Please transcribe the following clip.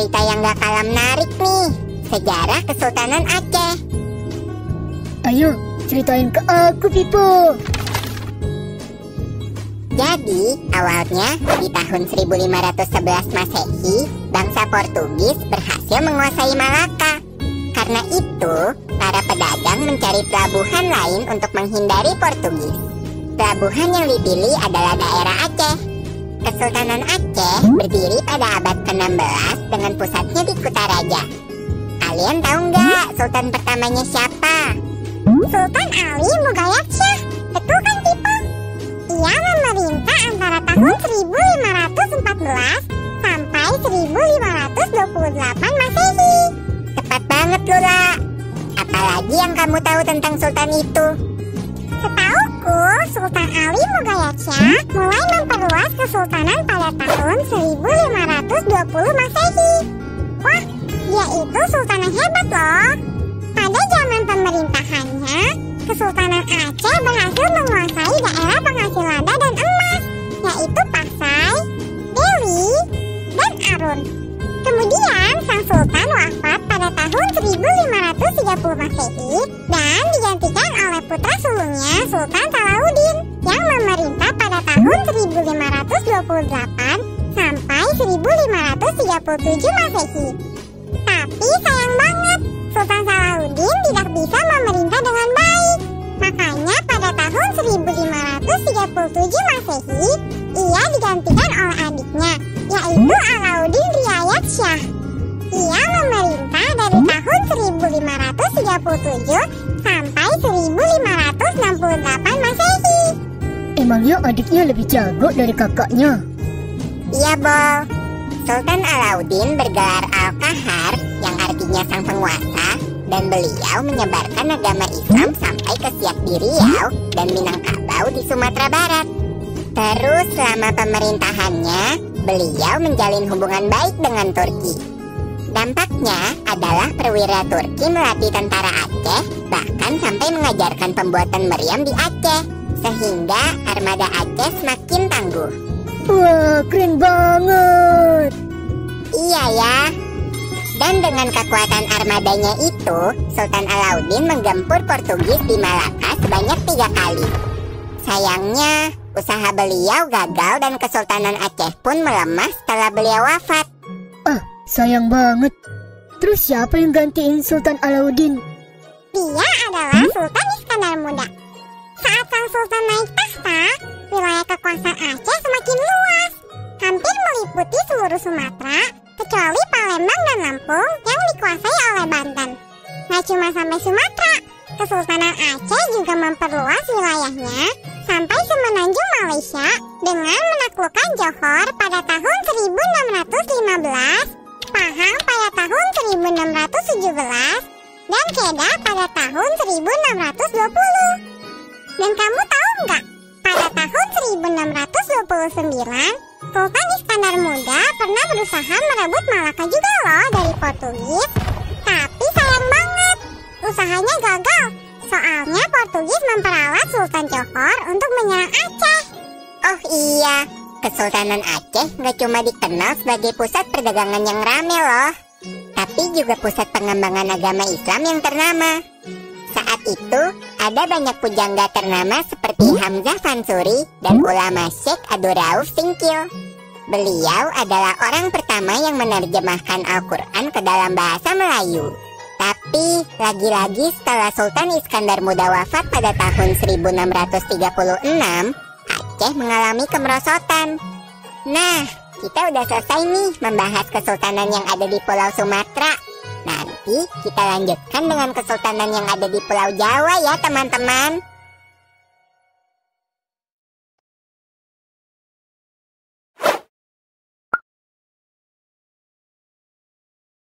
cerita yang gak kalah menarik nih. Sejarah Kesultanan Aceh. Ayo, ceritain ke aku, Pipo. Jadi, awalnya di tahun 1511 Masehi, bangsa Portugis berhasil menguasai Malaka. Karena itu, para pedagang mencari pelabuhan lain untuk menghindari Portugis. Pelabuhan yang dipilih adalah daerah Aceh. Kesultanan Aceh berdiri pada abad ke-16 dengan pusatnya di Kutaraja. Kalian tahu nggak sultan pertamanya siapa? Sultan Ali Mogayat Shah. Betul kan, Pipo? Ia memerintah antara tahun 1514 sampai 1528 Masehi. Tepat banget, Lula. Apalagi yang kamu tahu tentang sultan itu? Setauku, Sultan Ali Mogayat Shah mulai memperluas kesultanan pada tahun 1520 Masehi. Wah, dia itu sultan yang hebat loh. Pada zaman pemerintahannya, Kesultanan Aceh berhasil menguasai daerah penghasil lada dan emas, yaitu Pasai, Deli, dan Arun. Kemudian, sang sultan wafat pada tahun 1530 Masehi dan digantikan oleh putra sulungnya Sultan Salahuddin yang memerintah pada tahun 1528 sampai 1537 Masehi. Tapi sayang banget, Sultan Salahuddin tidak bisa memerintah dengan baik. Makanya pada tahun 1537 Masehi, ia digantikan oleh adiknya, yaitu Alauddin Riayat Shah. Ia memerintah dari tahun 1537 sampai 1568 Masehi. Emangnya adiknya lebih jago dari kakaknya? Iya, Bol. Sultan Alauddin bergelar Al-Qahar, yang artinya sang penguasa, dan beliau menyebarkan agama Islam sampai ke Siak di Riau dan Minangkabau di Sumatera Barat. Terus selama pemerintahannya, beliau menjalin hubungan baik dengan Turki. Dampaknya adalah perwira Turki melatih tentara Aceh, bahkan sampai mengajarkan pembuatan meriam di Aceh, sehingga armada Aceh semakin tangguh. Wah, keren banget. Iya ya. Dan dengan kekuatan armadanya itu, Sultan Alauddin menggempur Portugis di Malaka sebanyak 3 kali. Sayangnya, usaha beliau gagal dan Kesultanan Aceh pun melemah setelah beliau wafat. Ah, sayang banget. Terus siapa yang gantiin Sultan Alauddin? Dia adalah Sultan Iskandar Muda. Saat sang sultan naik tahta, wilayah kekuasaan Aceh semakin luas, hampir meliputi seluruh Sumatera, kecuali Palembang dan Lampung yang dikuasai oleh Banten. Nah, cuma sampai Sumatera, Kesultanan Aceh juga memperluas wilayahnya sampai semenanjung Malaysia dengan menaklukkan Johor pada tahun 1615, Pahang pada tahun 1617, dan Kedah pada tahun 1620. Dan kamu tahu nggak, pada tahun 1629, Sultan Iskandar Muda pernah berusaha merebut Malaka juga loh dari Portugis. Tapi sayang banget, usahanya gagal. Soalnya Portugis memperalat Sultan Johor untuk menyerang Aceh. Oh iya, Kesultanan Aceh nggak cuma dikenal sebagai pusat perdagangan yang rame loh, tapi juga pusat pengembangan agama Islam yang ternama. Saat itu, ada banyak pujangga ternama seperti Hamzah Fansuri dan ulama Syekh Abdul Rauf Singkil. Beliau adalah orang pertama yang menerjemahkan Al-Quran ke dalam bahasa Melayu. Tapi, lagi-lagi setelah Sultan Iskandar Muda wafat pada tahun 1636, Aceh mengalami kemerosotan. Nah, kita udah selesai nih membahas kesultanan yang ada di Pulau Sumatera. Nanti kita lanjutkan dengan kesultanan yang ada di Pulau Jawa ya teman-teman.